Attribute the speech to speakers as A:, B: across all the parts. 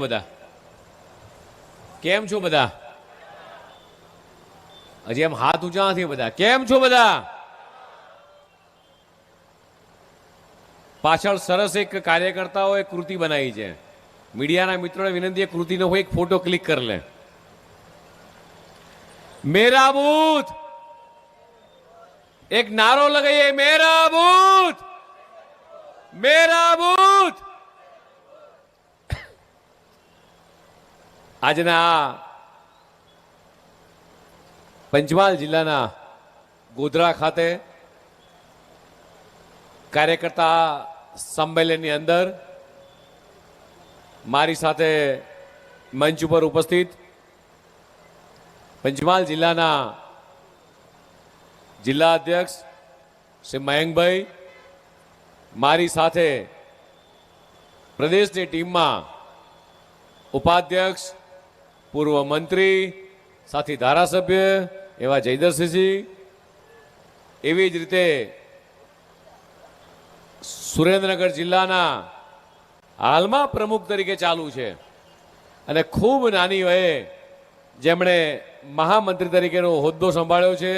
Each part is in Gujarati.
A: બધા કેમ છો? બધા હજી એમ હાથ ઊંચા નથી. બધા કેમ છો? બધા પાછળ સરસ એક કાર્યકર્તાઓએ કૃતિ બનાવી છે. મીડિયાના મિત્રોને વિનંતી, કૃતિનો કોઈ એક ફોટો ક્લિક કરી લે. મેરા બૂથ, એક નારો લગાઈએ, મેરા બૂથ, મેરા બૂથ. આજના પંચમહાલ જિલ્લાના ગોધરા ખાતે કાર્યકર્તા સંમેલનની અંદર મારી સાથે મંચ ઉપર ઉપસ્થિત પંચમહાલ જિલ્લાના જિલ્લા અધ્યક્ષ શ્રી મયંકભાઈ, મારી સાથે પ્રદેશની ટીમમાં ઉપાધ્યક્ષ, પૂર્વ મંત્રી, સાથી ધારાસભ્ય એવા જયદર્શસિંહજી, એવી જ રીતે સુરેન્દ્રનગર જિલ્લાના હાલમાં પ્રમુખ તરીકે ચાલુ છે અને ખૂબ નાની વયે જેમણે મહામંત્રી તરીકેનો હોદ્દો સંભાળ્યો છે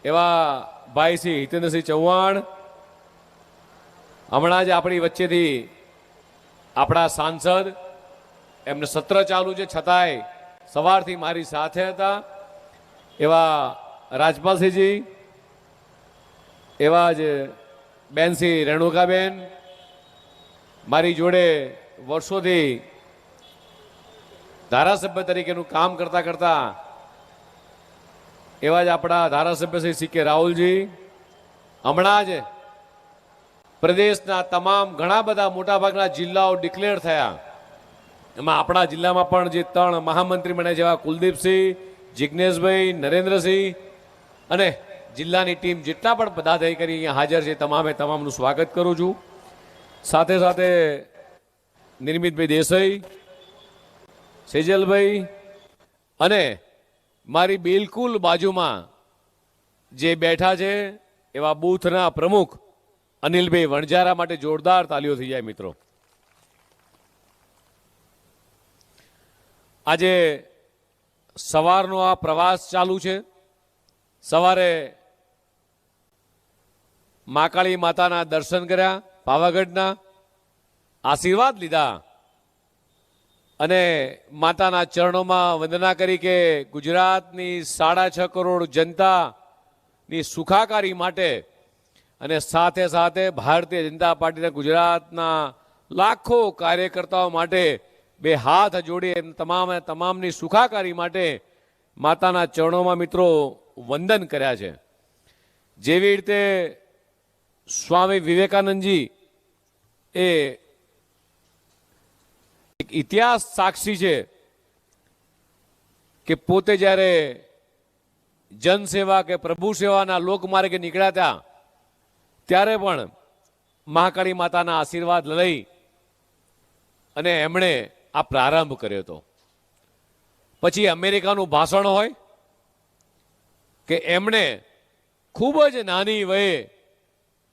A: એવા ભાઈ શ્રી હિતેન્દ્રસિંહ ચૌહાણ, હમણાં જ આપણી વચ્ચેથી આપણા સાંસદ, એમને સત્ર ચાલુ છે છતાંય સવારથી મારી સાથે હતા એવા રાજપાલસિંહજી, એવા જ બેન શ્રી રેણુકાબેન, મારી જોડે વર્ષોથી ધારાસભ્ય તરીકેનું કામ કરતા કરતા એવા જ આપણા ધારાસભ્ય શ્રી સી કે રાહુલજી, હમણાં જ પ્રદેશના તમામ ઘણા બધા મોટાભાગના જિલ્લાઓ ડિક્લેર થયા. એમાં આપણા જિલ્લામાં પણ જે 3 મહામંત્રી બન્યા જેવા કુલદીપસિંહ, જિજ્ઞેશભાઈ, નરેન્દ્રસિંહ અને જિલ્લાની ટીમ જેટલા પણ પદાધિકારી અહીંયા હાજર છે તમામે તમામનું સ્વાગત કરું છું. સાથે સાથે નિર્મિતભાઈ દેસાઈ, સેજલભાઈ અને મારી બિલકુલ બાજુમાં જે બેઠા છે એવા બૂથના પ્રમુખ અનિલભાઈ વણજારા માટે જોરદાર તાલીઓ થઈ જાય મિત્રો. આજે સવારનો આ પ્રવાસ ચાલુ છે. સવારે મહાકાળી માતાના દર્શન કર્યા, પાવાગઢના આશીર્વાદ લીધા અને માતાના ચરણોમાં વંદના કરી કે ગુજરાતની 6.5 કરોડ જનતાની સુખાકારી માટે અને સાથે સાથે ભારતીય જનતા પાર્ટીના ગુજરાતના લાખો કાર્યકર્તાઓ માટે બે હાથ જોડી તમામની સુખાકારી માટે માતાના ચરણોમાં મિત્રો વંદન કર્યા છે. જેવી રીતે સ્વામી વિવેકાનંદજી એ એક ઇતિહાસ સાક્ષી છે કે પોતે જ્યારે જનસેવા કે પ્રભુ સેવાના લોકમાર્ગે નીકળ્યા હતા ત્યારે પણ મહાકાળી માતાના આશીર્વાદ લઈ અને એમણે આ પ્રારંભ કર્યો હતો. પછી અમેરિકાનું ભાષણ હોય કે એમણે ખૂબ જ નાની વયે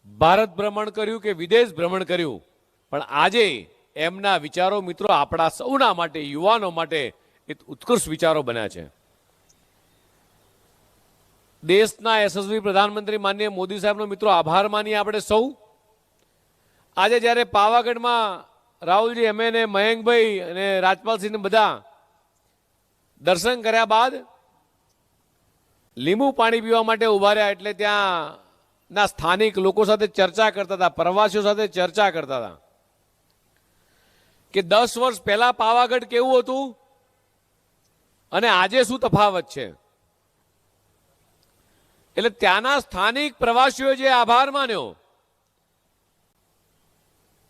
A: ભારત ભ્રમણ કર્યું કે વિદેશ ભ્રમણ કર્યું, પણ આજે એમના વિચારો મિત્રો આપણા સૌના માટે, યુવાનો માટે એક ઉત્કૃષ્ટ વિચારો બન્યા છે. દેશના યશસ્વી પ્રધાનમંત્રી માનનીય મોદી સાહેબનો મિત્રો આભાર માનીએ આપણે સૌ. આજે જ્યારે પાવાગઢમાં રાહુલજી, અમે ને મયંકભાઈ અને રાજપાલસિંહ બધા દર્શન કર્યા બાદ લીંબુ પાણી પીવા માટે ઉભા રહ્યા, એટલે ત્યાંના સ્થાનિક લોકો સાથે ચર્ચા કરતા હતા, પ્રવાસીઓ સાથે ચર્ચા કરતા હતા કે 10 વર્ષ પહેલા પાવાગઢ કેવું હતું અને આજે શું તફાવત છે. એટલે ત્યાંના સ્થાનિક પ્રવાસીઓએ જે આભાર માન્યો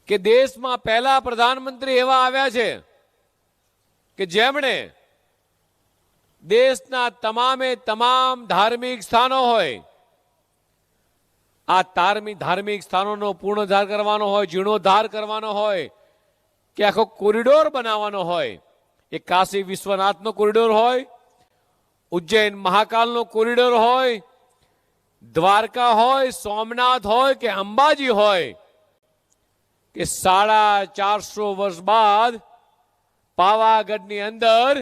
A: કે દેશમાં પહેલા પ્રધાનમંત્રી એવા આવ્યા છે કે જેમણે દેશના તમામે તમામ ધાર્મિક સ્થાનો હોય, આ ધાર્મિક સ્થાનોનો પૂર્ણોદ્ધાર કરવાનો હોય, જીર્ણોદ્ધાર કરવાનો હોય કે આખો કોરિડોર બનાવવાનો હોય, એ કાશી વિશ્વનાથનો કોરિડોર હોય, ઉજ્જૈન મહાકાલનો કોરિડોર હોય, દ્વારકા હોય, સોમનાથ હોય કે અંબાજી હોય, કે 450 વર્ષ બાદ પાવાગઢની અંદર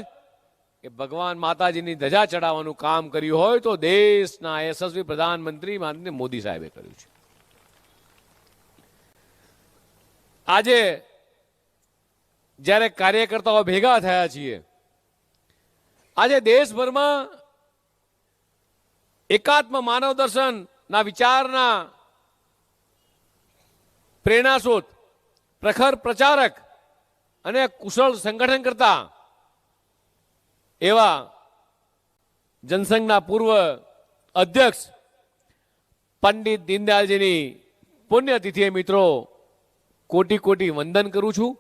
A: એ ભગવાન માતાજીની ધજા ચડાવવાનું કામ કર્યું હોય તો દેશના યશસ્વી પ્રધાનમંત્રી માનનીય મોદી સાહેબે કર્યું છે. આજે જ્યારે કાર્યકર્તાઓ ભેગા થયા છીએ, આજે દેશભરમાં એકાત્મ માનવ દર્શનના વિચારના પ્રેરણાસ્ત્રોત, પ્રખર પ્રચારક અને કુશળ સંગઠન કરતા એવા જનસંઘના પૂર્વ અધ્યક્ષ પંડિત દીનદયાળજીની પુણ્યતિથિએ મિત્રો કોટી કોટી વંદન કરું છું.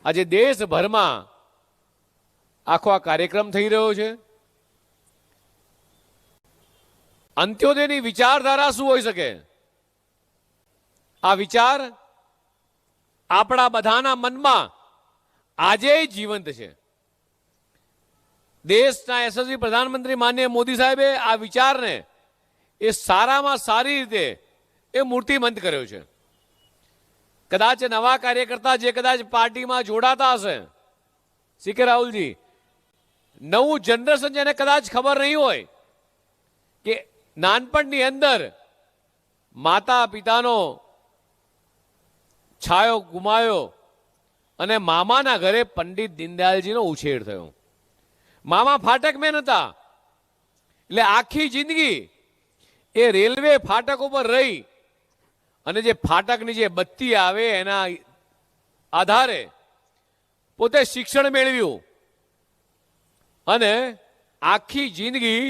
A: આજે દેશભરમાં આખો આ કાર્યક્રમ થઈ રહ્યો છે. અંત્યોદયની વિચારધારા શું હોઈ શકે? આ વિચાર આપણા બધાના મનમાં આજે જીવંત છે. દેશના યશસ્વી પ્રધાનમંત્રી માનનીય મોદી સાહેબે આ વિચારને એ સારામાં સારી રીતે એ મૂર્તિમંત કર્યો છે. કદાચ નવા કાર્યકર્તા જે કદાચ પાર્ટીમાં જોડાતા હશે, સીકે રાહુલજી, નવું જનરેશન જેને કદાચ ખબર નહીં હોય કે નાનપણની અંદર માતા પિતાનો છાયો ગુમાયો અને મામાના ઘરે પંડિત દીનદયાળજીનો ઉછેર થયો. મામા ફાટક મેન હતા, એટલે આખી જિંદગી એ રેલવે ફાટક ઉપર રહી અને જે ફાટકની જે બત્તી આવે એના આધારે પોતે શિક્ષણ મેળવ્યું અને આખી જિંદગી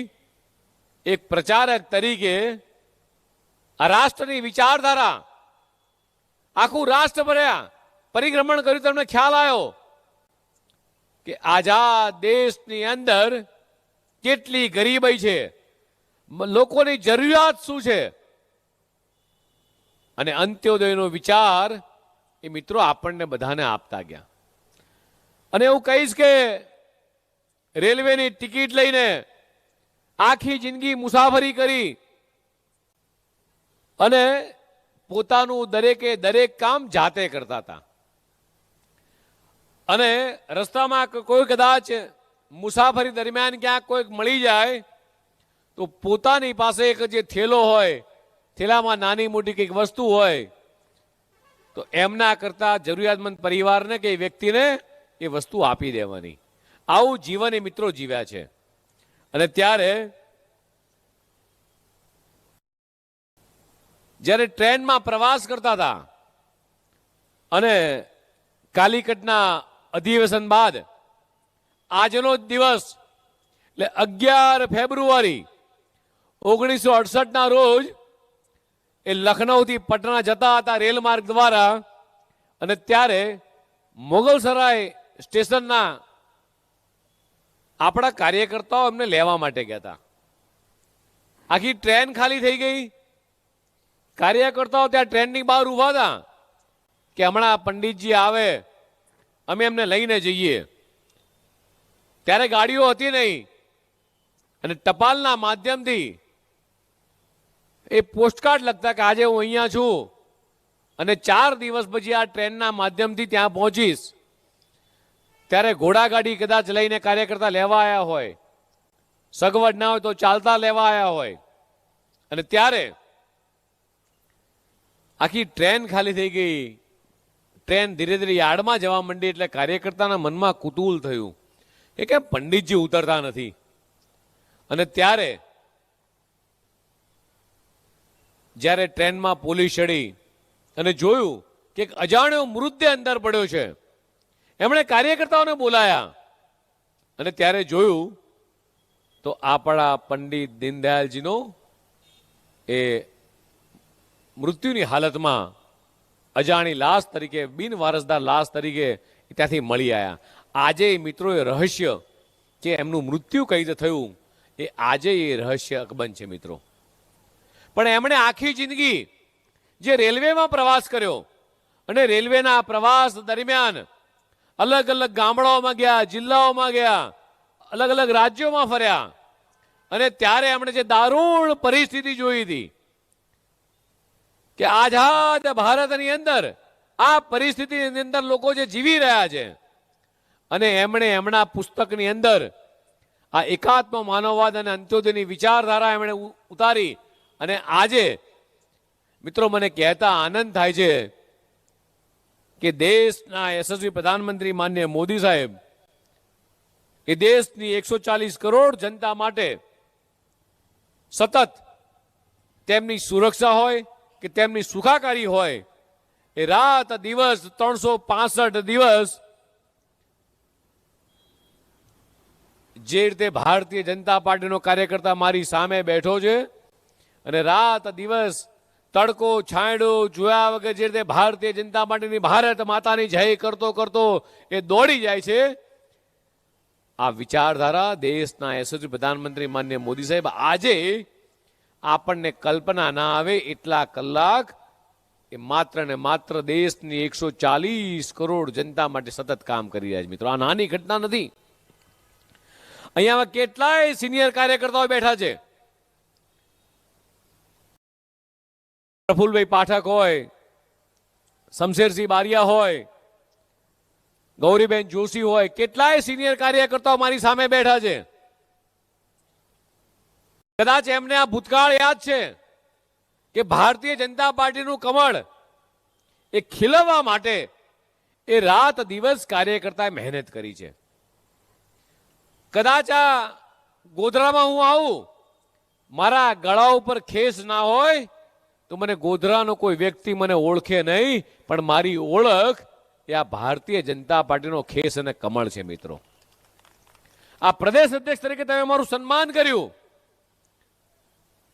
A: એક પ્રચારક તરીકે આ રાષ્ટ્રની વિચારધારા આખું રાષ્ટ્ર ભર્યા પરિભ્રમણ કર્યું. તમને ખ્યાલ આવ્યો કે આઝાદ દેશની અંદર કેટલી ગરીબાઈ છે, લોકોની જરૂરિયાત શું છે, અને અંત્યોદયનો વિચાર એ મિત્રો આપણને બધાને આપતા ગયા. અને એવું કહીશ કે રેલવેની ટિકિટ લઈને આખી જિંદગી મુસાફરી કરી અને પોતાનું દરેકે દરેક કામ જાતે કરતા હતા. અને રસ્તામાં કોઈ કદાચ મુસાફરી દરમિયાન ક્યાંક કોઈક મળી જાય તો પોતાની પાસે એક જે થેલો હોય, થેલામાં નાની મોટી કંઈક વસ્તુ હોય તો એમના કરતા જરૂરિયાતમંદ પરિવારને કે વ્યક્તિને એ વસ્તુ આપી દેવાની. આવું જીવન એ મિત્રો જીવ્યા છે. અને ત્યારે જ્યારે ટ્રેનમાં પ્રવાસ કરતા હતા અને કાલિકટના અધિવેશન બાદ આજનો દિવસ એટલે 11 ફેબ્રુઆરી 1968 રોજ એ લખનૌથી પટના જતા હતા રેલ માર્ગ દ્વારા. અને ત્યારે મોગલસરાય સ્ટેશનના આપણા કાર્યકર્તાઓ એમને લેવા માટે ગયા હતા. આખી ટ્રેન ખાલી થઈ ગઈ. કાર્યકર્તાઓ ત્યાં ટ્રેનની બહાર ઉભા હતા કે હમણાં પંડિતજી આવે, અમે એમને લઈને જઈએ. ત્યારે ગાડીઓ હતી નહીં અને ટપાલના માધ્યમથી એ પોસ્ટકાર્ડ લખતા કે આજે હું અહીંયા છું અને 4 દિવસ પછી આ ટ્રેનના માધ્યમથી ત્યાં પહોંચીશ. ત્યારે ઘોડાગાડી કદાચ લઈને કાર્યકર્તા લેવા આવ્યા હોય, સગવડ ના હોય તો ચાલતા લેવા આવ્યા હોય. અને ત્યારે આખી ટ્રેન ખાલી થઈ ગઈ. ટ્રેન ધીરે ધીરે યાર્ડમાં જવા માંડી એટલે કાર્યકર્તાના મનમાં કુતૂહલ થયું કે કેમ પંડિતજી ઉતરતા નથી. અને ત્યારે જ્યારે ટ્રેનમાં પોલીસ ચડી અને જોયું કે એક અજાણ્યો મૃતદેહ અંદર પડ્યો છે, એમણે કાર્યકર્તાઓને બોલાયા અને ત્યારે જોયું તો આપણા પંડિત દીનદયાળજીનો એ મૃત્યુની હાલતમાં અજાણી લાશ તરીકે, બિનવારસદાર લાશ તરીકે ત્યાંથી મળી આવ્યા. આજે મિત્રો એ રહસ્ય કે એમનું મૃત્યુ કઈ રીતે થયું એ આજે એ રહસ્ય અકબંધ છે મિત્રો. પણ એમણે આખી જિંદગી જે રેલવેમાં પ્રવાસ કર્યો અને રેલવેના પ્રવાસ દરમિયાન અલગ અલગ ગામડાઓમાં ગયા, જિલ્લાઓમાં ગયા, અલગ અલગ રાજ્યોમાં ફર્યા અને ત્યારે એમણે જે દારૂણ પરિસ્થિતિ જોઈ હતી કે આઝાદ ભારતની અંદર આ પરિસ્થિતિની અંદર લોકો જે જીવી રહ્યા છે અને એમણે એમના પુસ્તકની અંદર આ એકાત્મ માનવવાદ અને અંત્યોદયની વિચારધારા એમણે ઉતારી અને આજે મિત્રો મને કહેતા આનંદ થાય છે કે દેશના યશસ્વી પ્રધાનમંત્રી માનનીય મોદી સાહેબ એ દેશની 140 કરોડ જનતા માટે સતત તેમની સુરક્ષા હોય કે તેમની સુખાકારી હોય એ રાત દિવસ 365 દિવસ જે રીતે ભારતીય જનતા પાર્ટીનો કાર્યકર્તા મારી સામે બેઠો છે અને રાત દિવસ તડકો છાંયડો જોયા વગર જે રીતે ભારતીય જનતા પાર્ટીની ભારત માતાની જય કરતો કરતો એ દોડી જાય છે, આ વિચારધારા દેશના યશસ્વી પ્રધાનમંત્રી માનનીય મોદી સાહેબ આજે આપણને કલ્પના ના આવે એટલા કલાક એ માત્ર ને માત્ર દેશની 140 કરોડ જનતા માટે સતત કામ કરી રહ્યા છે. મિત્રો, આ નાની ઘટના નથી. અહીંયા કેટલાય સિનિયર કાર્યકર્તાઓ બેઠા છે. પ્રફુલભાઈ પાઠક હોય, શમશેરસિંહ બારિયા હોય, ગૌરીબેન જોશી હોય, કેટલાય સિનિયર કાર્યકર્તાઓ મારી સામે બેઠા છે. કદાચ એમને આ ભૂતકાળ યાદ છે કે ભારતીય જનતા પાર્ટીનું કમળ એ ખીલવવા માટે એ રાત દિવસ કાર્યકર્તાએ મહેનત કરી છે. કદાચ આ ગોધરામાં હું આવું, મારા ગળા ઉપર ખેસ ના હોય તો મને ગોધરાનો કોઈ વ્યક્તિ મને ઓળખે નહીં, પણ મારી ઓળખ એ આ ભારતીય જનતા પાર્ટીનો ખેસ અને કમળ છે. મિત્રો, આ પ્રદેશ અધ્યક્ષ તરીકે તમે મારું સન્માન કર્યું,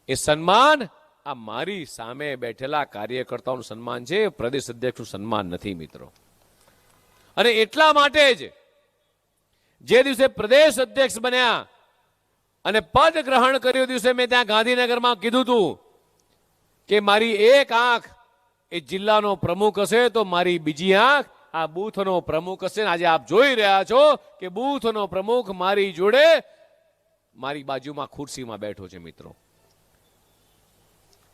A: એ સન્માન આ મારી સામે બેઠેલા કાર્યકર્તાઓનું સન્માન છે, પ્રદેશ અધ્યક્ષનું સન્માન નથી. મિત્રો, અને એટલા માટે જ જે દિવસે પ્રદેશ અધ્યક્ષ બન્યા અને પદ ગ્રહણ કર્યું દિવસે મેં ત્યાં ગાંધીનગરમાં કીધું હતું કે મારી એક આંખ એ જિલ્લાનો પ્રમુખ હશે તો મારી બીજી આંખ આ બૂથનો પ્રમુખ હશે. આજે આપ જોઈ રહ્યા છો કે બૂથનો પ્રમુખ મારી જોડે મારી બાજુમાં ખુરશીમાં બેઠો છે. મિત્રો,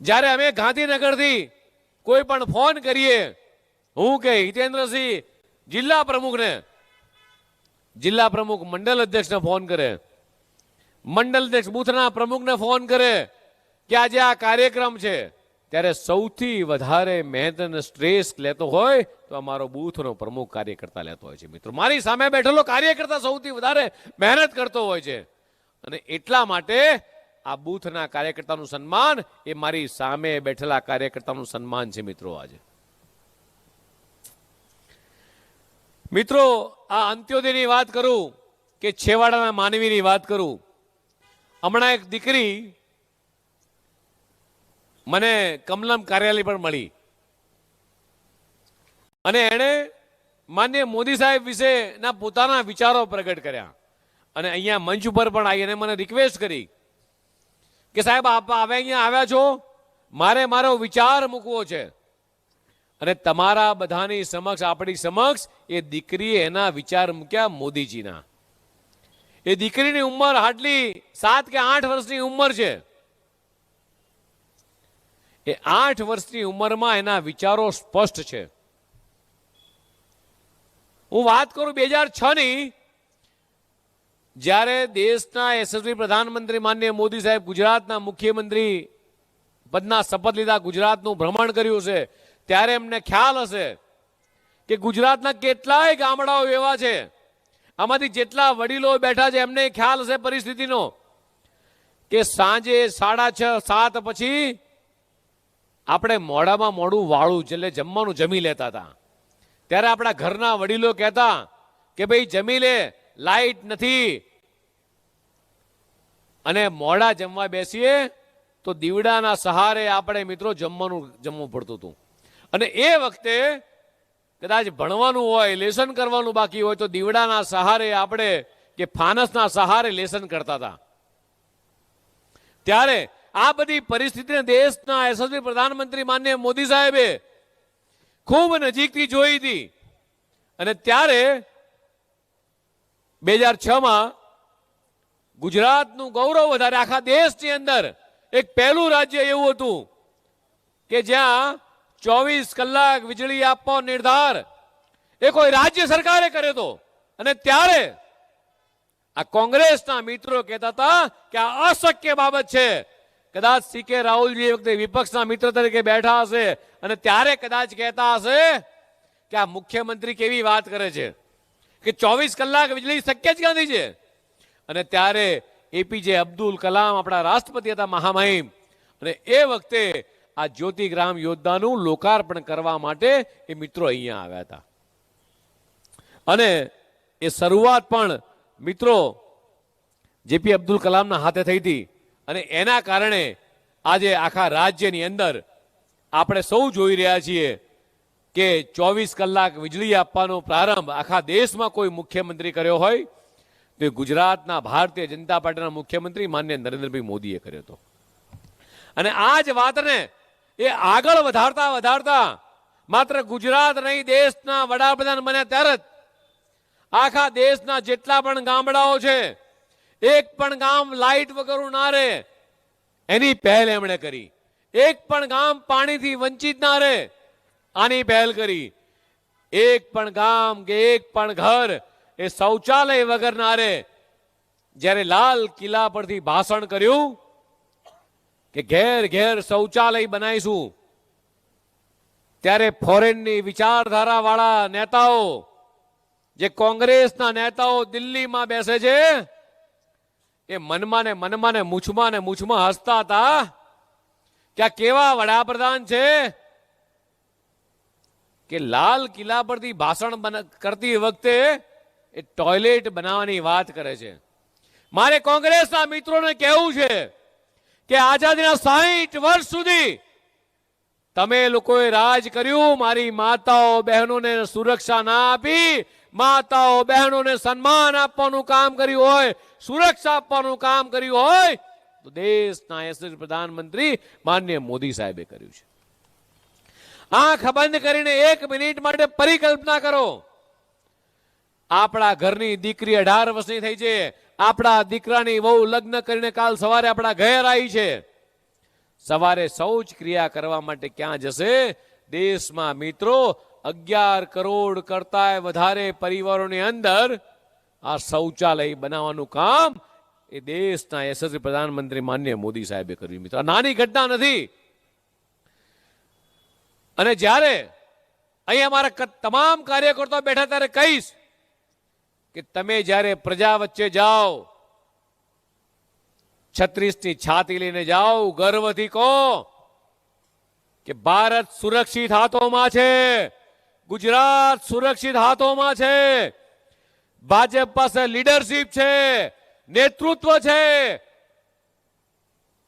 A: જ્યારે અમે ગાંધીનગરથી કોઈ પણ ફોન કરીએ, હું કે હિતેન્દ્રસિંહ જિલ્લા પ્રમુખને, જિલ્લા પ્રમુખ મંડળ અધ્યક્ષને ફોન કરે, મંડળ અધ્યક્ષ બૂથના પ્રમુખને ફોન કરે કે આજે આ કાર્યક્રમ છે, ત્યારે સૌથી વધારે મહેનત અને સ્ટ્રેસ લેતો હોય તો અમારો બૂથનો પ્રમુખ કાર્યકર્તા લેતો હોય છે. મિત્રો, મારી સામે બેઠેલો કાર્યકર્તા સૌથી વધારે મહેનત કરતો હોય છે અને એટલા માટે આ બૂથના કાર્યકર્તાનું સન્માન એ મારી સામે બેઠેલા કાર્યકર્તાનું સન્માન છે. મિત્રો, આજે મિત્રો આ અંત્યોદયની વાત કરું કે છેવાડાના માનવીની વાત કરું, હમણાં એક દીકરી મને કમલમ કાર્યાલય પર મળી અને એણે માનનીય મોદી સાહેબ વિશેના પોતાના વિચારો પ્રગટ કર્યા અને અહીંયા મંચ ઉપર પણ આવી અને મને રિક્વેસ્ટ કરી કે સાહેબ આપ અહીંયા આવ્યા છો, મારો વિચાર મૂકવો છે અને તમારા બધાની સમક્ષ, આપણી સમક્ષ એ દીકરીએ એના વિચાર મૂક્યા મોદીજીના. એ દીકરીની ઉંમર હાર્ડલી 7 કે 8 વર્ષની ઉંમર છે. એ 8 વર્ષની ઉંમરમાં એના વિચારો સ્પષ્ટ છે. હું વાત કરું 2006 ની, જ્યારે દેશના યશસ્વી પ્રધાનમંત્રી માનનીય મોદી સાહેબ ગુજરાતના મુખ્યમંત્રી પદના શપથ લીધા, ગુજરાતનું ભ્રમણ કર્યું છે, ત્યારે એમને ખ્યાલ હશે કે ગુજરાતના કેટલાય ગામડાઓ એવા છે, આમાંથી જેટલા વડીલો બેઠા છે એમને ખ્યાલ હશે પરિસ્થિતિનો કે સાંજે 6:30, 7 પછી આપણે મોડામાં મોડું વાળું એટલે જમવાનું જમી લેતા હતા. ત્યારે આપણા ઘરના વડીલો કહેતા કે ભાઈ જમી લે, લાઈટ નથી, અને મોડા જમવા બેસીએ તો દીવડાના સહારે આપણે મિત્રો જમવું પડતું હતું. અને એ વખતે કદાચ ભણવાનું હોય, લેસન કરવાનું બાકી હોય તો દીવડાના સહારે આપણે કે ફાનસના સહારે લેસન કરતા હતા. ત્યારે આ બધી પરિસ્થિતિને દેશના યશસ્વી પ્રધાનમંત્રી માનનીય મોદી સાહેબે ખૂબ નજીકથી જોઈ હતી અને ત્યારે 2006માં ગુજરાતનું ગૌરવ વધારે આખા દેશની અંદર એક પહેલું રાજ્ય એવું હતું કે જ્યાં 24 કલાક વીજળી આપવાનો નિર્ધાર એ કોઈ રાજ્ય સરકારે કર્યો હતો. અને ત્યારે આ કોંગ્રેસના મિત્રો કહેતા હતા કે આ અશક્ય બાબત છે. કદાચ સી.કે. રાહુલજી એ વખતે વિપક્ષના મિત્ર તરીકે બેઠા હશે અને ત્યારે કદાચ કહેતા હશે કે આ મુખ્યમંત્રી કેવી વાત કરે છે કે 24 કલાક વીજળી શક્ય જ ક્યાંથી છે. અને ત્યારે એપીજે અબ્દુલ કલામ આપણા રાષ્ટ્રપતિ હતા મહામહિમ, અને એ વખતે આ જ્યોતિગ્રામ યોજનાનું લોકાર્પણ કરવા માટે એ મિત્રો અહીંયા આવ્યા હતા. અને એ શરૂઆત પણ મિત્રો જેપી અબ્દુલ કલામના હાથે થઈ હતી. અને એના કારણે આજે આખા રાજ્યની અંદર આપણે સૌ જોઈ રહ્યા છીએ કે 24 કલાક વીજળી આપવાનો પ્રારંભ આખા દેશમાં કોઈ મુખ્યમંત્રી કર્યો હોય તો ગુજરાતના ભારતીય જનતા પાર્ટીના મુખ્યમંત્રી માનનીય નરેન્દ્રભાઈ મોદીએ કર્યો હતો. અને આ જ વાતને એ આગળ વધારતા વધારતા માત્ર ગુજરાત નહીં, દેશના વડાપ્રધાન બન્યા ત્યારે જ આખા દેશના જેટલા પણ ગામડાઓ છે, એક પણ ગામ લાઇટ વગરનું ના રહે એની પહેલ એમણે કરી. એક પણ ગામ પાણીથી વંચિત ના રહે આની પહેલ કરી. એક પણ ગામ કે એક પણ ઘર એ શૌચાલય વગર ના રહે. જ્યારે લાલ કિલ્લા પરથી ભાષણ કર્યું કે ઘેર ઘેર શૌચાલય બનાવીશું, ત્યારે ફોરેનની વિચારધારા વાળા નેતાઓ, જે કોંગ્રેસના નેતાઓ દિલ્હીમાં બેસે છે, એ મનમાં ને મૂછમાં હસતા હતા કે આ કેવા વડાપ્રધાન છે કે લાલ કિલ્લા પરથી ભાષણ કરતી વખતે એ ટોયલેટ બનાવવાની વાત કરે છે. મારે કોંગ્રેસના મિત્રોને કહેવું છે કે આઝાદીના 60 વર્ષ સુધી તમે લોકોએ રાજ કર્યું, મારી માતાઓ બહેનોને સુરક્ષા ના આપી. માતાઓ બહેનોને સન્માન આપવાનું કામ કર્યું હોય, સુરક્ષા આપવાનું કામ કર્યું હોય તો દેશના યશસ્વી પ્રધાનમંત્રી માનનીય મોદી સાહેબે કર્યું છે. આંખ બંધ કરીને 1 મિનિટ માટે પરિકલ્પના કરો. આપણા ઘરની દીકરી 18 વર્ષની થઈ છે, આપણા દીકરાની વહુ લગ્ન કરીને કાલ સવારે આપણા ઘેર આવી છે. સવારે શૌચ ક્રિયા કરવા માટે ક્યાં જશે? દેશમાં મિત્રો 11 કરોડ કરતા વધારે પરિવારોની અંદર આ શૌચાલય બનાવવાનું કામ એ દેશના યશસ્વી પ્રધાનમંત્રી માનનીય મોદી સાહેબે કર્યું. મિત્રો આ નાની ઘટના નથી. અને જ્યારે અહીંયા અમારા તમામ કાર્યકર્તાઓ બેઠા ત્યારે કહીશ કે તમે જ્યારે પ્રજા વચ્ચે જાઓ, 36ની છાતી લઈને જાઓ, ગર્વથી કહો કે ભારત સુરક્ષિત હાથોમાં છે, ગુજરાત સુરક્ષિત હાથોમાં છે, ભાજપ પાસે લીડરશિપ છે, નેતૃત્વ છે,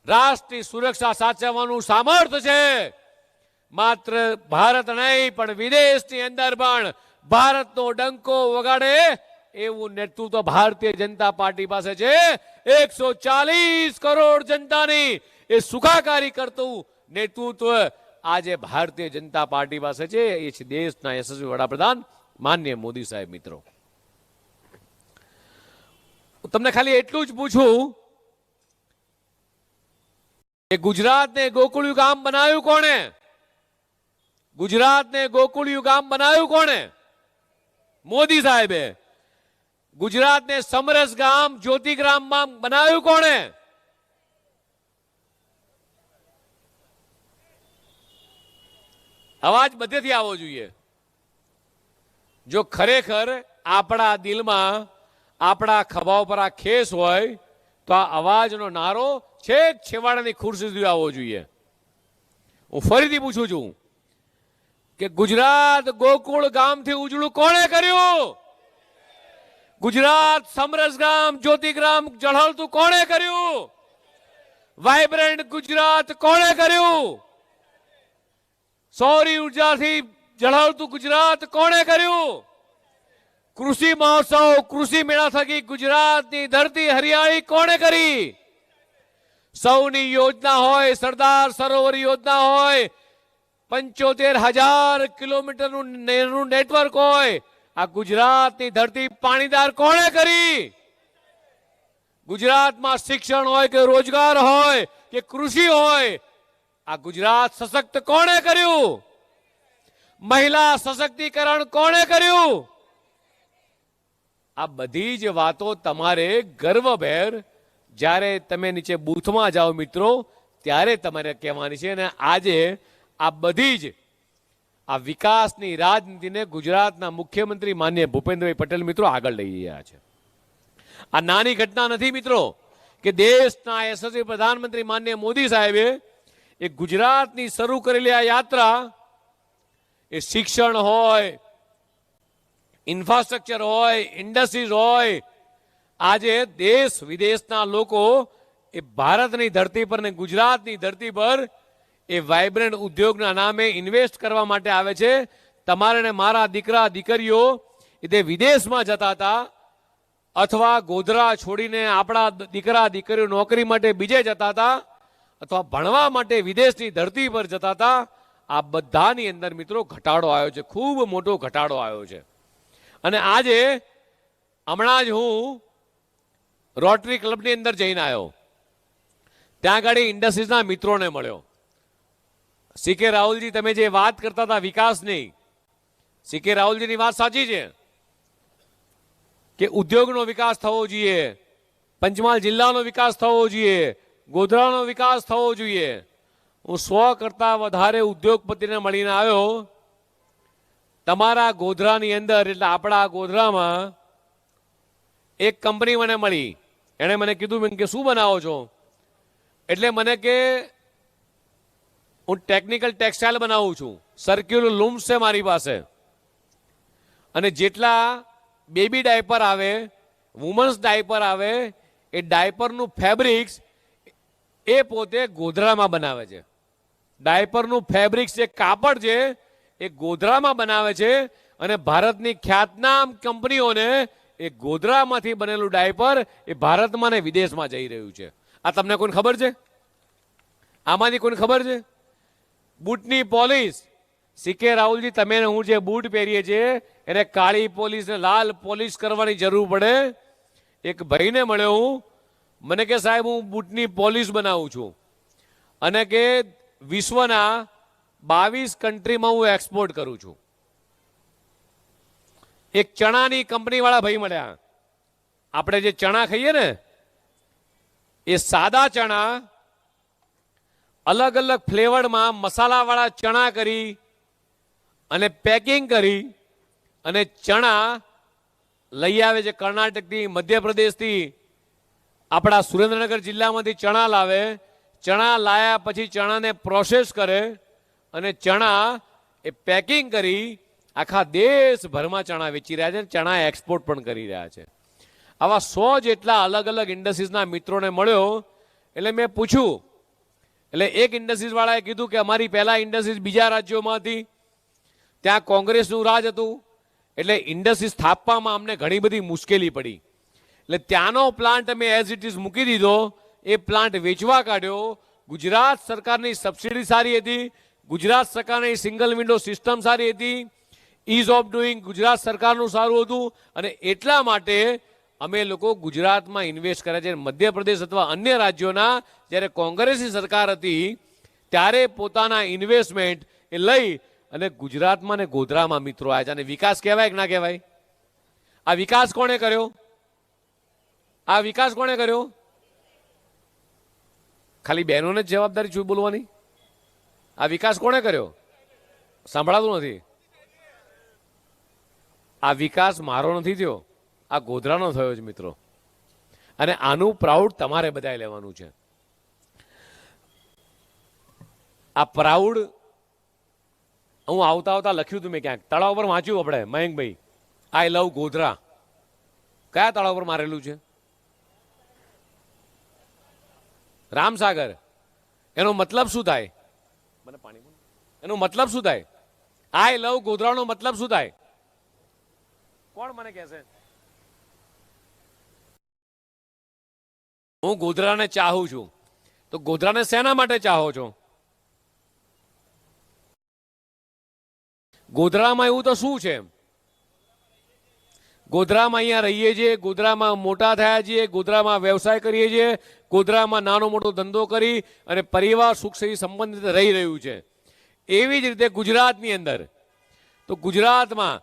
A: રાષ્ટ્રની સુરક્ષા સાચવવાનું સામર્થ્ય છે. માત્ર ભારત નહીં પણ વિદેશની અંદર પણ ભારતનો ડંકો વગાડે એવું નેતૃત્વ ભારતીય જનતા પાર્ટી પાસે છે. 140 કરોડ જનતાની એ સુખાકારી કરતું નેતૃત્વ આજે ભારતીય જનતા પાર્ટી પાસે છે. એ છે દેશના યશસ્વી વડાપ્રધાન માનનીય મોદી સાહેબ. મિત્રો તમને ખાલી એટલું જ પૂછું કે ગુજરાતને ગોકુળિયું ગામ બનાવ્યું કોણે? ગુજરાતને ગોકુળિયું ગામ બનાવ્યું કોણે? મોદી સાહેબે. ગુજરાતને સમરસ ગામ, જ્યોતિગ્રામ બનાવ્યું કોણે? અવાજ બધેથી આવવો જોઈએ. જો ખરેખર આપણા દિલમાં, આપણા ખભા ઉપર આ ખેસ હોય તો આ અવાજનો નારો છેક છેવાડાની ખુરશી સુધી આવવો જોઈએ. હું ફરીથી પૂછું છું કે ગુજરાત ગોકુળ ગામથી ઉજળું કોણે કર્યું? ગુજરાત સમરસ ગામ, જ્યોતિગ્રામ ઝળહળતું કોણે કર્યું? વાઇબ્રન્ટ ગુજરાત કોણે કર્યું? સૌર ઉર્જાથી ઝળહળતું ગુજરાત કોણે કર્યું? કૃષિ મહોત્સવ, કૃષિ મેળા થકી ગુજરાતની ધરતી હરિયાળી કોણે કરી? સૌની યોજના હોય, સરદાર સરોવર યોજના હોય, 75,000 કિલોમીટરનું નેટવર્ક હોય, આ ગુજરાતની ધરતી પાણીદાર કોણે કરી? ગુજરાતમાં શિક્ષણ હોય કે રોજગાર હોય કે કૃષિ હોય, આ ગુજરાત સશક્ત કોણે કર્યું? મહિલા સશક્તિકરણ કોણે કર્યું? આ બધી જ વાતો તમારે ગર્વભેર જ્યારે તમે નીચે બૂથમાં જાઓ મિત્રો ત્યારે તમારે કહેવાની છે. અને આજે આ બધી જ આ વિકાસની રાજનીતિને ગુજરાતના મુખ્યમંત્રી માનનીય ભૂપેન્દ્રભાઈ પટેલ મિત્રો આગળ લઈ રહ્યા છે. આ નાની ઘટના નથી મિત્રો કે દેશના યશસ્વી પ્રધાનમંત્રી માનનીય મોદી સાહેબે એ ગુજરાતની શરૂ કરેલી આ યાત્રા એ શિક્ષણ હોય, ઇન્ફ્રાસ્ટ્રક્ચર હોય, ઇન્ડસ્ટ્રીઝ હોય, આજે દેશ વિદેશના લોકો એ ભારતની ધરતી પર ને ગુજરાતની ધરતી પર એ વાઇબ્રન્ટ ઉદ્યોગના નામે ઇન્વેસ્ટ કરવા માટે આવે છે. તમારે ને મારા દીકરા દીકરીઓ એ તે વિદેશમાં જતા હતા અથવા ગોધરા છોડીને આપણા દીકરા દીકરીઓ નોકરી માટે બીજે જતા હતા અથવા ભણવા માટે વિદેશની ધરતી પર જતા હતા. આ બધાની અંદર મિત્રો ઘટાડો આવ્યો છે, ખૂબ મોટો ઘટાડો આવ્યો છે. અને આજે હમણાં જ હું રોટરી ક્લબની અંદર જઈને આવ્યો. ત્યાં આગળ ઇન્ડસ્ટ્રીઝના મિત્રોને મળ્યો. સીકે રાહુલજી, તમે જે વાત કરતા હતા વિકાસની, સીકે રાહુલજીની વાત સાચી છે કે ઉદ્યોગનો વિકાસ થવો જોઈએ, પંચમહાલ જિલ્લાનો વિકાસ થવો જોઈએ, ગોધરાનો વિકાસ થવો જોઈએ. હું 100 કરતા વધારે ઉદ્યોગપતિને મળીને આવ્યો. તમારા ગોધરાની અંદર એટલે આપણા ગોધરામાં એક કંપની મને મળી. એણે મને કીધું કે શું બનાવો છો? એટલે મને કે હું ટેકનિકલ ટેક્સટાઇલ બનાવું છું, સર્ક્યુલર લૂમ્સ છે મારી પાસે, અને જેટલા બેબી ડાયપર આવે, વુમન્સ ડાયપર આવે, એ ડાયપરનું ફેબ્રિક્સ એ પોતે ગોધરામાં બનાવે છે. ડાયપરનું ફેબ્રિક્સ જે કાપડ છે એ ગોધરામાં બનાવે છે અને ભારતની ખ્યાતનામ કંપનીઓને એ ગોધરામાંથી બનેલું ડાયપર એ ભારતમાં ને વિદેશમાં જઈ રહ્યું છે. આ તમને કોઈને ખબર છે? આમાંથી કોઈને ખબર છે? બૂટની પોલિશ, સીકે રાહુલજી, તમે હું જે બૂટ પહેરીએ છીએ એને કાળી પોલિશ ને લાલ પોલિશ કરવાની જરૂર પડે. એક ભાઈને મળ્યો હું, મને કે સાહેબ હું બૂટની પોલિશ બનાવું છું અને કે વિશ્વના 22 કન્ટ્રીમાં હું એક્સપોર્ટ કરું છું. એક ચણાની કંપનીવાળા ભાઈ મળ્યા. આપણે જે ચણા ખાઈએ ને એ સાદા ચણા અલગ અલગ ફ્લેવરમાં મસાલાવાળા ચણા કરી અને પેકિંગ કરી અને ચણા લઈ આવે છે કર્ણાટકથી, મધ્યપ્રદેશથી, આપણા સુરેન્દ્રનગર જિલ્લામાંથી ચણા લાવે. ચણા લાયા પછી ચણાને પ્રોસેસ કરે અને ચણા એ પેકિંગ કરી આખા દેશભરમાં ચણા વેચી રહ્યા છે, ચણા એક્સપોર્ટ પણ કરી રહ્યા છે. આવા 100 જેટલા અલગ અલગ ઇન્ડસ્ટ્રીઝના મિત્રોને મળ્યો. એટલે મેં પૂછ્યું, એટલે એક ઇન્ડસ્ટ્રીઝ વાળાએ કીધું કે અમારી પહેલા ઇન્ડસ્ટ્રીઝ બીજા રાજ્યોમાં હતી, ત્યાં કોંગ્રેસનું રાજ હતું, એટલે ઇન્ડસ્ટ્રી સ્થાપવામાં અમને ઘણી બધી મુશ્કેલી પડી. એટલે ત્યાંનો પ્લાન્ટ અમે એઝ ઇટ ઇઝ મૂકી દીધો, એ પ્લાન્ટ વેચવા કાઢ્યો. ગુજરાત સરકારની સબસિડી સારી હતી, ગુજરાત સરકારની સિંગલ વિન્ડો સિસ્ટમ સારી હતી, ઇઝ ઓફ ડુઈંગ ગુજરાત સરકારનું સારું હતું અને એટલા માટે અમે લોકો ગુજરાતમાં ઇન્વેસ્ટ કર્યા છે. મધ્યપ્રદેશ અથવા અન્ય રાજ્યોના જ્યારે કોંગ્રેસની સરકાર હતી ત્યારે પોતાના ઇન્વેસ્ટમેન્ટ એ લઈ અને ગુજરાતમાં ને ગોધરામાં મિત્રો આવ્યા છે. અને વિકાસ કહેવાય કે ના કહેવાય? આ વિકાસ કોણે કર્યો? આ વિકાસ કોણે કર્યો? ખાલી બહેનોને જ જવાબદારી છું બોલવાની? આ વિકાસ કોણે કર્યો? સાંભળાતું નથી. આ વિકાસ મારો નથી થયો, આ ગોધરાનો થયો છે મિત્રો. અને આનું પ્રાઉડ તમારે બધાએ લેવાનું છે. આ પ્રાઉડ હું આવતા આવતા લખ્યું હતું મેં ક્યાંક, તળાવ પર વાંચ્યું આપણે, મયંકભાઈ, આઈ લવ ગોધરા. કયા તળાવ પર મારેલું છે? રામસાગર. એનો મતલબ શું થાય? મને પાણી બોલ. એનો મતલબ શું થાય? આઈ લવ ગોધરાનો મતલબ શું થાય? કોણ મને કહેશે? હું ગોધરાને ચાહું છું, તો ગોધરાને શેના માટે ચાહો છો? ગોધરામાં એવું તો શું છે? ગોધરામાં અહીંયા રહીએ છીએ, ગોધરામાં મોટા થયા છીએ, ગોધરામાં વ્યવસાય કરીએ છીએ, ગોધરામાં નાનો મોટો ધંધો કરી અને પરિવાર સુખ સુધી સંબંધિત રહી રહ્યું છે. એવી જ રીતે ગુજરાતની અંદર, તો ગુજરાતમાં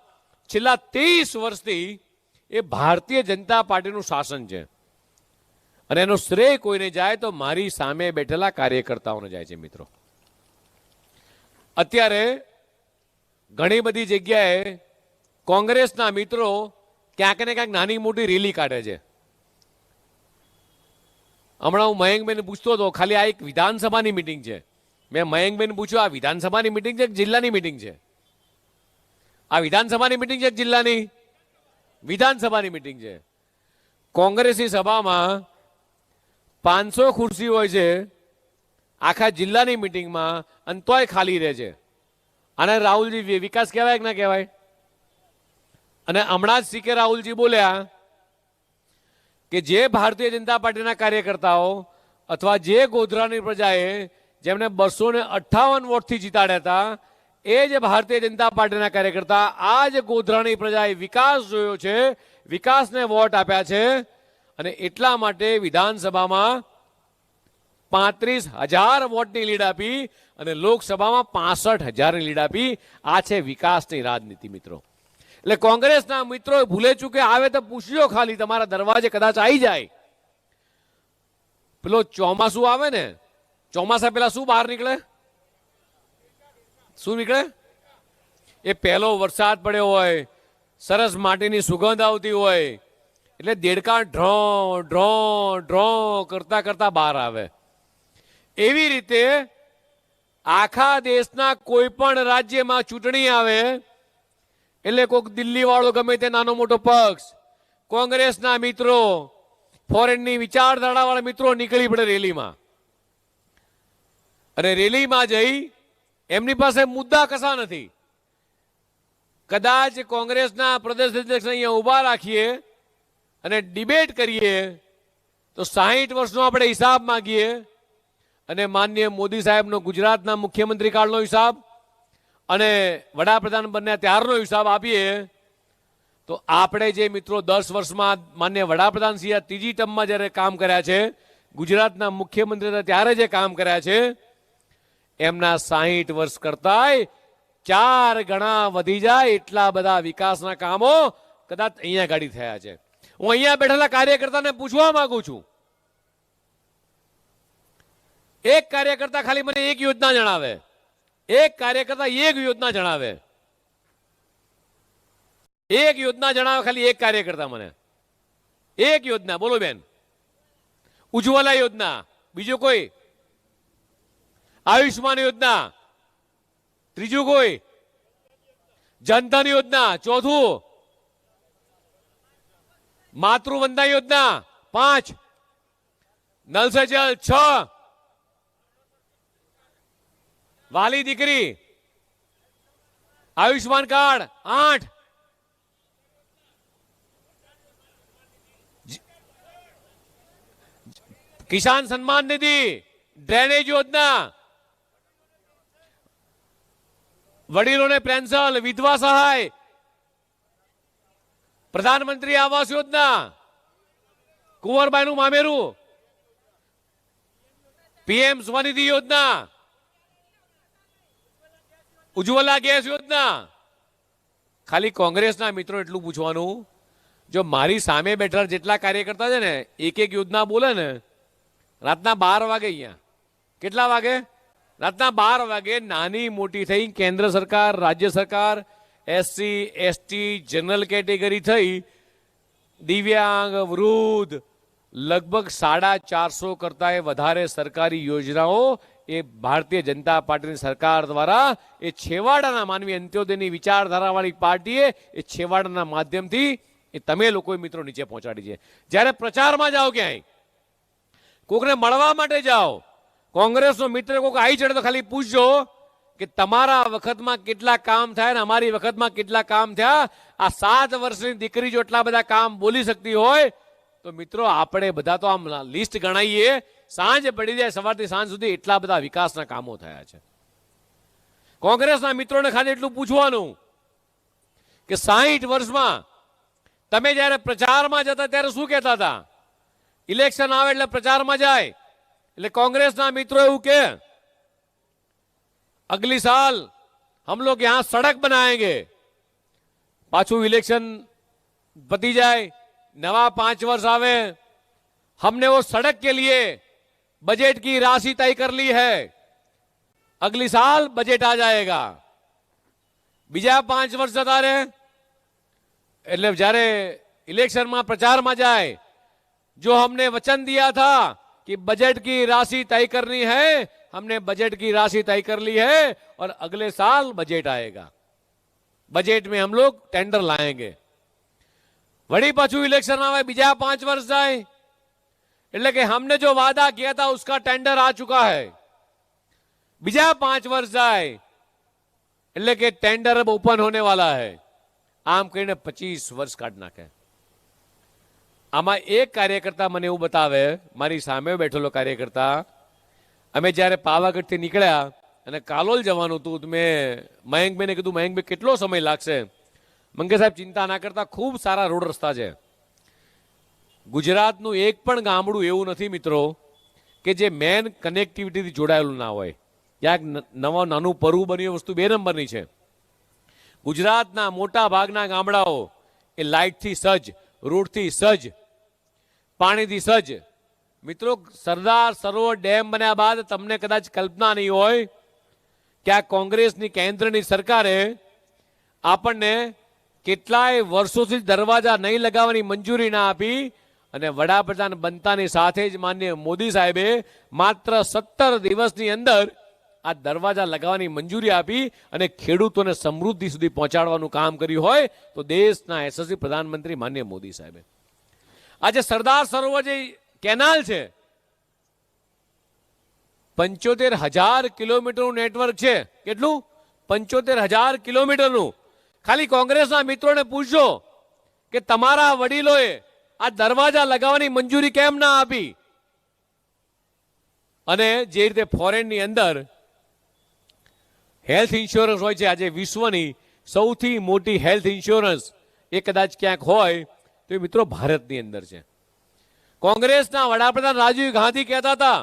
A: છેલ્લા 30 વર્ષથી એ ભારતીય જનતા પાર્ટીનું શાસન છે અને એનો શ્રેય કોઈને જાય તો મારી સામે બેઠેલા કાર્યકર્તાઓને જાય છે. મિત્રો, અત્યારે ઘણી બધી જગ્યાએ કોંગ્રેસના મિત્રો ક્યાંક ને ક્યાંક નાની મોટી રેલી કાઢે છે. હમણાં હું મયંકભાઈને પૂછતો હતો, ખાલી આ એક વિધાનસભાની મિટિંગ છે. મેં મયંકભાઈને પૂછ્યું, આ વિધાનસભાની મિટિંગ છે કે જિલ્લાની મિટિંગ છે? આ વિધાનસભાની મિટિંગ છે કે જિલ્લાની? વિધાનસભાની મિટિંગ છે. કોંગ્રેસની સભામાં 500 ખુરશી હોય છે આખા જિલ્લાની મિટિંગમાં, અને તોય ખાલી રહે છે. અને રાહુલજી વિકાસ કહેવાય કે ના કહેવાય? અને હમણાં જ સીકે રાહુલજી બોલ્યા કે જે ભારતીય જનતા પાર્ટીના કાર્યકર્તાઓ અથવા જે ગોધરાની પ્રજાએ જેમને 258 વોટથી જીતાડ્યા હતા, એ જ ભારતીય જનતા પાર્ટીના કાર્યકર્તા આ જ ગોધરાની પ્રજાએ વિકાસ જોયો છે, વિકાસને વોટ આપ્યા છે, અને એટલા માટે વિધાનસભામાં 35,000 વોટની લીડ આપી અને લોકસભામાં 65,000ની લીડ આપી. આ છે વિકાસની રાજનીતિ. મિત્રો, એટલે કોંગ્રેસના મિત્રો ભૂલે ચૂકે આવે તો પૂછજો, ખાલી તમારા દરવાજે કદાચ આવી જાય. પેલો ચોમાસું આવે ને, ચોમાસા પેલા શું બહાર નીકળે? શું નીકળે? એ પહેલો વરસાદ પડ્યો હોય, સરસ માટીની સુગંધ આવતી હોય, એટલે દેડકા ડ્રો ડ્રો ડ્રો કરતા કરતા બહાર આવે. એવી રીતે આખા દેશના કોઈ પણ રાજ્યમાં ચૂંટણી આવે એટલે કોઈક દિલ્હી વાળો ગમે તે નાનો મોટો પક્ષ, કોંગ્રેસના મિત્રો, ફોરેનની વિચારધારા વાળા મિત્રો નીકળી પડે રેલીમાં. અને રેલીમાં જઈ એમની પાસે મુદ્દા કશા નથી. કદાચ કોંગ્રેસના પ્રદેશ અધ્યક્ષ અહીંયા ઉભા રાખીએ અને ડિબેટ કરીએ તો 60 વર્ષનો આપણે હિસાબ માંગીએ અને માનનીય મોદી સાહેબનો ગુજરાતના મુખ્યમંત્રી કાળનો હિસાબ અને વડાપ્રધાન બન્યા ત્યારનો હિસાબ આપીએ તો આપણે જે મિત્રો 10 વર્ષમાં માન્ય વડાપ્રધાન શ્રી ત્રીજી ટર્મમાં જ્યારે કામ કર્યા છે, ગુજરાતના મુખ્યમંત્રી હતા ત્યારે જે કામ કર્યા છે, એમના 60 વર્ષ કરતાંય 4 ગણા વધી જાય એટલા બધા વિકાસના કામો કદાચ અહીંયા ગાડી થયા છે. હું અહીંયા બેઠેલા કાર્યકર્તાને પૂછવા માંગુ છું, એક કાર્યકર્તા ખાલી મને એક યોજના જણાવે, એક કાર્યકર્તા એક યોજના જણાવે, એક યોજના જણાવે, ખાલી એક કાર્યકર્તા મને એક યોજના બોલો બેન. ઉજ્જવલા યોજના, બીજું કોઈ? આયુષ્માન યોજના, ત્રીજું કોઈ? જનધન યોજના, ચોથું માતૃવંદના યોજના, 5 નલ સે જલ, 6 વાલી દીકરી, આયુષ્માન કાર્ડ, 8 કિસાન સન્માન નિધિ, ડ્રેનેજ યોજના, વડીલોને પેન્શન, વિધવા સહાય, પ્રધાનમંત્રી આવાસ યોજના, કુંવરબાઈનું મામેરું, પીએમ સ્વનિધિ યોજના, ઉજ્જવલા ગેસ યોજના. ખાલી કોંગ્રેસના મિત્રો એટલું પૂછવાનું, જો મારી સામે બેઠા જેટલા કાર્યકર્તા છે ને એક એક યોજના બોલે ને, રાતના 12 વાગે અહીંયા, કેટલા વાગે? રાતના 12 વાગે નાની મોટી થઈ કેન્દ્ર સરકાર, રાજ્ય સરકાર, એસસી એસટી, જનરલ કેટેગરી થઈ દિવ્યાંગ, વૃદ્ધ, લગભગ 450 કરતા વધારે સરકારી યોજનાઓ એ ભારતીય જનતા પાર્ટીની સરકાર દ્વારા એ છેવાડાના માનવી અંત્યોદયની વિચારધારાવાળી પાર્ટીએ એ છેવાડાના માધ્યમથી એ તમે લોકો મિત્રો નીચે પહોંચાડી છે. જ્યારે પ્રચારમાં જાઓ, ક્યાંય કોકને મળવા માટે જાઓ, કોંગ્રેસનો મિત્ર કોક આવી ચડે તો ખાલી પૂછજો કે તમારા વખતમાં કેટલા કામ થયા ને અમારી વખતમાં કેટલા કામ થયા. આ 7 વર્ષની દીકરી જો એટલા બધા કામ બોલી શકતી હોય તો મિત્રો આપણે બધા તો આમ લિસ્ટ ગણાઈએ, સાંજ પડી જાય સવારથી સાંજ સુધી એટલા બધા વિકાસના કામો થયા છે. કોંગ્રેસના મિત્રોને ખાલી એટલું પૂછવાનું કે 60 વર્ષમાં તમે જ્યારે પ્રચારમાં જતા ત્યારે શું કહેતા હતા? ઇલેક્શન આવે એટલે પ્રચારમાં જાય એટલે કોંગ્રેસના મિત્રો એવું કે અગલી સાલ हम लोग यहां सड़क बनाएंगे. પાછું ઇલેક્શન पती जाए, नवा 5 वर्ष आवे, हमने वो सड़क के लिए बजट की राशि तय कर ली है। अगली साल बजट आ जाएगा। बीजा 5 वर्ष जता रहे એટલે જ્યારે ઇલેક્શનમાં પ્રચારમાં જાય, जो हमने वचन दिया था कि बजट की राशि तय करनी है, हमने बजट की राशि तय कर ली है और अगले साल बजट आएगा। बजट में हम लोग टेंडर लाएंगे। वड़ी पाछू इलेक्शन आवे, बीजा 5 वर्ष जाए એટલે કે हमने जो वादा किया था उसका टेंडर आ चुका है। बीजा 5 वर्ष जाए એટલે કે टेंडर अब ओपन होने वाला है। आम कहीने 25 वर्ष काढ नाखे। આમાં એક કાર્યકર્તા મને એવું બતાવે, મારી સામે બેઠેલો કાર્યકર્તા, અમે જ્યારે પાવાગઢથી નીકળ્યા અને કાલોલ જવાનું હતું, મેં મયંકભાઈને કીધું, મયંકભાઈ કેટલો સમય લાગશે? મંગે સાહેબ ચિંતા ના કરતા, ખૂબ સારા રોડ રસ્તા છે। ગુજરાતનું એક પણ ગામડું એવું નથી મિત્રો કે જે મેન કનેક્ટિવિટીથી જોડાયેલું ના હોય। ક્યાંક નવા નાનું પરવું બન્યું વસ્તુ 2 નંબરની છે। ગુજરાતના મોટા ભાગના ગામડાઓ એ લાઇટથી સજ્જ, રોડથી સજ્જ, પાણીથી સજ્જ। મિત્રો, સરદાર સરોવર ડેમ બન્યા બાદ તમને કદાચ કલ્પના નહીં હોય કે આ કોંગ્રેસની કેન્દ્રની સરકારે આપણને કેટલાય વર્ષોથી દરવાજા નહીં લગાવવાની મંજૂરી ના આપી અને વડાપ્રધાન બનતાની સાથે જ માનનીય મોદી સાહેબે માત્ર 17 દિવસની અંદર આ દરવાજા લગાવવાની મંજૂરી આપી અને ખેડૂતોને સમૃદ્ધિ સુધી પહોંચાડવાનું કામ કર્યું હોય તો દેશના યશસ્વી પ્રધાનમંત્રી માનનીય મોદી સાહેબે। આજે સરદાર સરોવર જે કેનાલ છે, 75,000 કિલોમીટરનું નેટવર્ક છે। કેટલું? 75,000 કિલોમીટરનું। ખાલી કોંગ્રેસના મિત્રોને પૂછજો કે તમારા વડીલોએ આ દરવાજા લગાવવાની મંજૂરી કેમ ના આપી? અને જે રીતે ફોરેનની અંદર હેલ્થ ઇન્સ્યોરન્સ હોય છે, આજે વિશ્વની સૌથી મોટી હેલ્થ ઇન્સ્યોરન્સ એ કદાચ ક્યાંક હોય તો એ મિત્રો ભારતની અંદર છે। કોંગ્રેસના વડાપ્રધાન રાજીવ ગાંધી કહેતા હતા,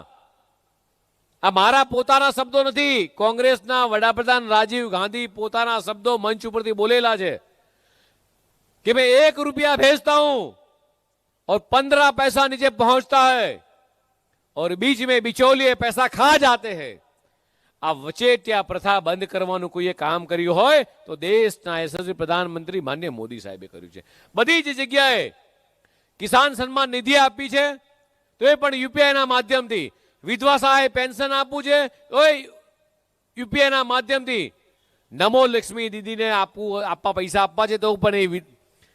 A: આ મારા પોતાના શબ્દો નથી, કોંગ્રેસના વડાપ્રધાન રાજીવ ગાंधी પોતાના શબ્દો મંચ ઉપરથી બોલેલા છે कि मैं 1 रुपया भेजता हूं और 15 पैसा नीचे पहुंचता है और बीच में बिचौलिए पैसा खा जाते हैं। આ વચેટિયા પ્રથા બંધ કરવાનું કોઈએ કામ કર્યું હોય તો દેશના યશસ્વી પ્રધાનમંત્રી માનનીય મોદી સાહેબે કર્યું છે। બધી જ જગ્યાએ કિસાન સન્માન નિધિ આપી છે તો એ પણ યુપીઆઈના માધ્યમથી। વિધવા સહાય પેન્શન આપવું છે તો યુપીઆઈના માધ્યમથી। નમો લક્ષ્મી દીદીને આપવા પૈસા આપવા છે તો પણ એ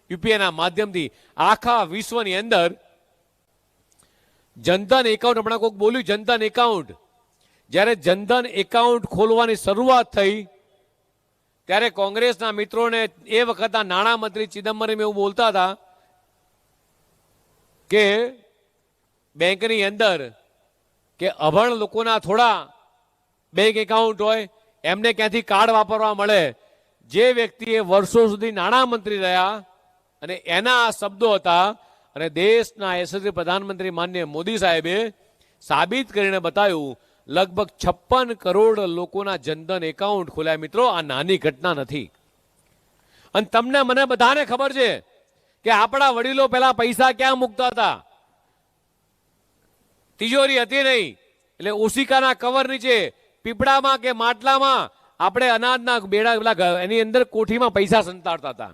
A: યુપીઆઈના માધ્યમથી। આખા વિશ્વની અંદર જનધન એકાઉન્ટ, હમણાં કોઈક બોલ્યું જનધન એકાઉન્ટ, જ્યારે જનધન એકાઉન્ટ ખોલવાની શરૂઆત થઈ ત્યારે કોંગ્રેસના મિત્રોને એ વખતના નાણામંત્રી ચિદમ્બરમ એવું બોલતા હતા કે બેંકની અંદર કે અભણ લોકોના થોડા બેંક એકાઉન્ટ હોય, એમને ક્યાંથી કાર્ડ વાપરવા મળે। જે વ્યક્તિએ વર્ષો સુધી નાણામંત્રી રહ્યા અને એના આ શબ્દો હતા અને દેશના યશસ્વી પ્રધાનમંત્રી માનનીય મોદી સાહેબે સાબિત કરીને બતાવ્યું, લગભગ 56 કરોડ લોકોના જનધન એકાઉન્ટ ખોલ્યા। મિત્રો, આ નાની ઘટના નથી। અને તમને મને બધાને ખબર છે કે આપણા વડીલો પહેલા પૈસા ક્યાં મૂકતા હતા? તિજોરી હતી નહીં એટલે ઓશિકાના કવર નીચે, પીપળામાં કે માટલામાં આપણે અનાજના બેડા એની અંદર કોઠીમાં પૈસા સંતાડતા હતા।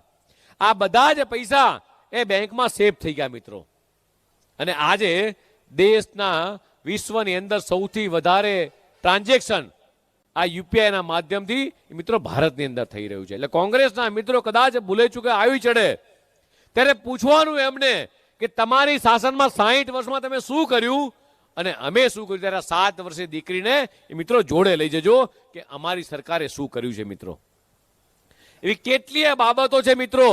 A: આ બધા જ પૈસા એ બેંકમાં સેફ થઈ ગયા મિત્રો। અને આજે દેશના વિશ્વની અંદર સૌથી વધારે ટ્રાન્ઝેક્શન આ યુપીઆઈના માધ્યમથી મિત્રો ભારતની અંદર થઈ રહ્યું છે। એટલે કોંગ્રેસના મિત્રો કદાચ ભૂલે ચૂકે આવી ચડે ત્યારે પૂછવાનું એમને કે તમારી શાસનમાં 60 વર્ષમાં તમે શું કર્યું અને અમે શું કર્યું? ત્યારે 7 વર્ષે દીકરીને એ મિત્રો જોડે લઈ જજો કે અમારી સરકારે શું કર્યું છે। મિત્રો, એવી કેટલીય બાબતો છે મિત્રો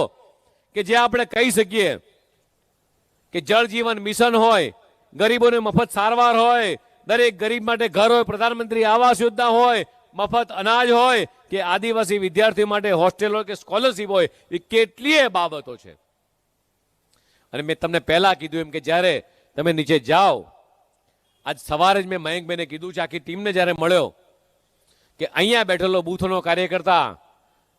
A: કે જે આપણે કહી શકીએ કે જળ જીવન મિશન હોય, ગરીબોને મફત સારવાર હોય, દરેક ગરીબ માટે ઘર હોય, પ્રધાનમંત્રી આવાસ યોજના હોય, મફત અનાજ હોય કે આદિવાસી વિદ્યાર્થીઓ માટે હોસ્ટેલ હોય કે સ્કોલરશીપ હોય, એ કેટલીય બાબતો છે। અને મેં તમને પહેલા કીધું એમ કે જ્યારે તમે નીચે જાઓ, આજ સવારે જ મેં મયંકભાઈને કીધું છે, આખી ટીમને જ્યારે મળ્યો કે અહીંયા બેઠેલો બૂથનો કાર્યકર્તા,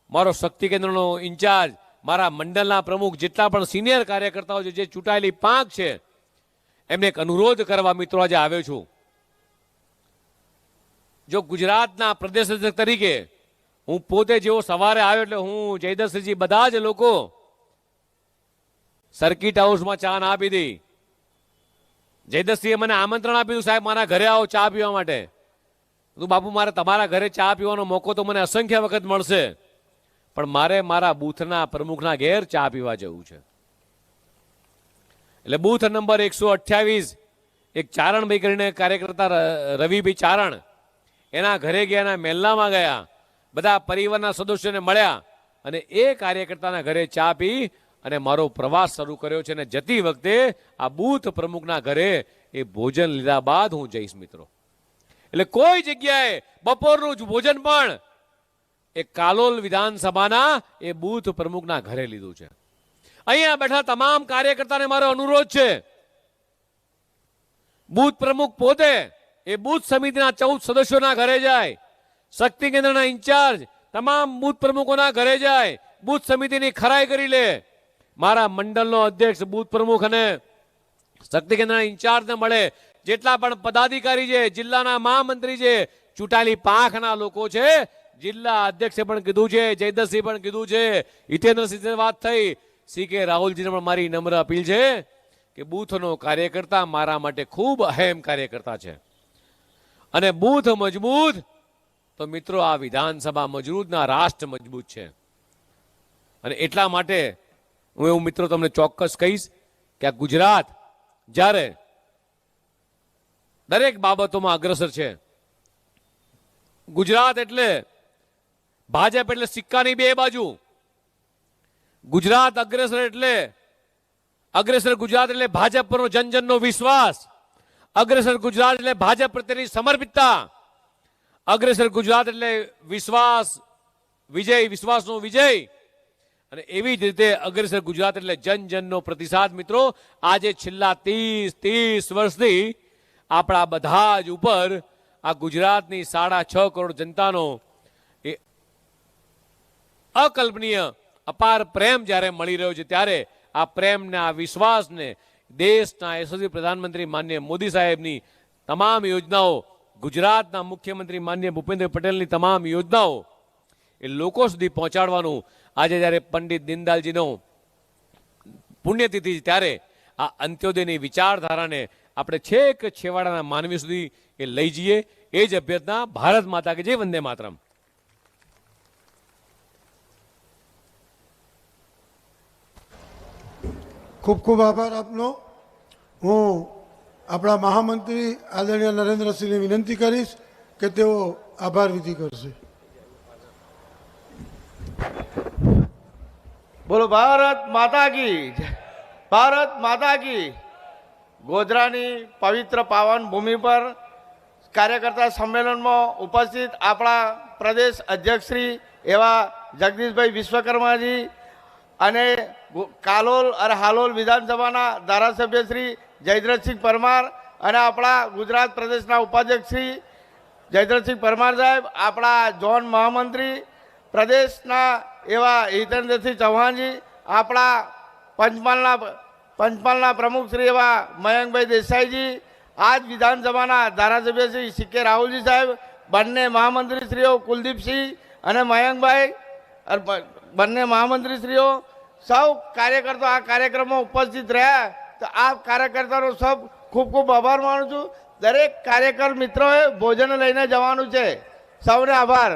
A: મારો શક્તિ કેન્દ્રનો ઇન્ચાર્જ મારા મંડળના પ્રમુખ જેટલા પણ સિનિયર કાર્યકર્તાઓ છે, જે ચૂંટાયેલી પાંખ છે, એમને એક અનુરોધ કરવા મિત્રો આજે આવ્યો છું. જો ગુજરાતના પ્રદેશ અધ્યક્ષ તરીકે હું પોતે જેવો સવારે આવ્યો એટલે હું જયદ્રથસિંહજી બધા જ લોકો સર્કિટ હાઉસમાં ચા ના આપી દી. જયદ્રથસિંહે મને આમંત્રણ આપ્યું, સાહેબ મારા ઘરે આવો ચા પીવા માટે. તું બાપુ મારે તમારા ઘરે ચા પીવાનો મોકો તો મને અસંખ્ય વખત મળશે, પણ મારે મારા બૂથના પ્રમુખના ઘેર ચા પીવા જવું છે. એટલે બૂથ નંબર 128 એક ચારણભાઈ કરીને કાર્યકર્તા રવિભાઈ ચારણ, એના ઘરે ગયા, એના મહેલામાં ગયા, બધા પરિવારના સદસ્યોને મળ્યા અને એ કાર્યકર્તાના ઘરે ચા પી અને મારો પ્રવાસ શરૂ કર્યો છે. અને જતી વખતે આ બૂથ પ્રમુખના ઘરે એ ભોજન લીધા બાદ હું જઈશ મિત્રો. એટલે કોઈ જગ્યાએ બપોરનું જ ભોજન પણ એ કાલોલ વિધાનસભાના એ બૂથ પ્રમુખના ઘરે લીધું છે. અહીંયા બેઠા તમામ કાર્યકર્તાને મારો અનુરોધ છે, બૂથ પ્રમુખ પોતે એ બૂથ સમિતિના 14 સદસ્યોના ઘરે જાય, શક્તિ કેન્દ્રના ઇન્ચાર્જ તમામ બૂથ પ્રમુખોના ઘરે જાય, બૂથ સમિતિની ખરાઈ કરી લે. મારા મંડળનો અધ્યક્ષ બૂથ પ્રમુખ અને શક્તિ કેન્દ્રના ઇન્ચાર્જને મળે, જેટલા પણ પદાધિકારી છે, જિલ્લાના મહામંત્રી છે, ચૂંટાયેલી પાંખના લોકો છે, જિલ્લા અધ્યક્ષે પણ કીધું છે, જયદ્રથસિંહ પણ કીધું છે, હિતેન્દ્રસિંહ વાત થઈ, CK રાહુલજીને પણ મારી નમ્ર અપીલ છે કે બૂથનો કાર્યકર્તા મારા માટે ખૂબ અહેમ કાર્યકર્તા છે. અને બૂથ મજબૂત તો મિત્રો આ વિધાનસભા મજબૂતના રાષ્ટ્ર મજબૂત છે. અને એટલા માટે હું એવું મિત્રો તમને ચોક્કસ કહીશ કે આ ગુજરાત જ્યારે દરેક બાબતોમાં અગ્રસર છે. ગુજરાત એટલે ભાજપ એટલે સિક્કાની બે બાજુ. ગુજરાત અગ્રેસર ગુજરાત એટલે ભાજપ પરનો જનજનનો વિશ્વાસ, અગ્રેસર ગુજરાત એટલે ભાજપ પ્રત્યેની સમર્પિતતા, અગ્રેસર ગુજરાત એટલે વિશ્વાસ વિજય, વિશ્વાસનો વિજય. અને એવી જ રીતે અગ્રેસર ગુજરાત એટલે જનજનનો પ્રતિસાદ. મિત્રો આજે છેલ્લા 30 વર્ષથી આપણા બધા જ ઉપર આ ગુજરાતની 6.5 કરોડ જનતાનો એ અકલ્પનીય અપાર પ્રેમ જ્યારે મળી રહ્યો છે, ત્યારે આ પ્રેમને, આ વિશ્વાસને દેશના યશસ્વી પ્રધાનમંત્રી માનનીય મોદી સાહેબની તમામ યોજનાઓ, ગુજરાતના મુખ્યમંત્રી માનનીય ભૂપેન્દ્ર પટેલની તમામ યોજનાઓ એ લોકો સુધી પહોંચાડવાનું આજે જ્યારે પંડિત દીનદયાલજીનો પુણ્યતિથિ, ત્યારે આ અંત્યોદયની વિચારધારાને આપણે છેક છેવાડાના માનવી સુધી એ લઈ જઈએ, એ જ અભ્યર્થના. ભારત માતા કે જય, વંદે માતરમ.
B: ખૂબ ખૂબ આભાર આપનો. હું આપણા મહામંત્રી આદરણીય નરેન્દ્રસિંહને વિનંતી કરીશ કે તેઓ આભાર વિધિ કરશે.
C: બોલો ભારત માતા કી, ભારત માતા કી. ગોધરાની પવિત્ર પાવન ભૂમિ પર કાર્યકર્તા સંમેલનમાં ઉપસ્થિત આપણા પ્રદેશ અધ્યક્ષશ્રી એવા જગદીશભાઈ વિશ્વકર્માજી અને કાલોલ અને હાલોલ વિધાનસભાના ધારાસભ્ય શ્રી જયદ્રથસિંહ પરમાર અને આપણા ગુજરાત પ્રદેશના ઉપાધ્યક્ષ શ્રી જયદ્રથસિંહ પરમાર સાહેબ, આપણા ઝોન મહામંત્રી પ્રદેશના એવા હિતેન્દ્રસિંહ ચૌહાણજી, આપણા પંચમહાલના પ્રમુખ શ્રી એવા મયંકભાઈ દેસાઈજી, આજ વિધાનસભાના ધારાસભ્ય શ્રી CK રાહુલજી સાહેબ, બંને મહામંત્રીશ્રીઓ કુલદીપસિંહ અને મયંકભાઈ, બંને મહામંત્રીશ્રીઓ, સૌ કાર્યકર્તાઓ આ કાર્યક્રમમાં ઉપસ્થિત રહ્યા. તો આ કાર્યકર્તાનો સૌ ખૂબ ખૂબ આભાર માનું છું. દરેક કાર્યકર મિત્રોએ ભોજન લઈને જવાનું છે. સૌને આભાર.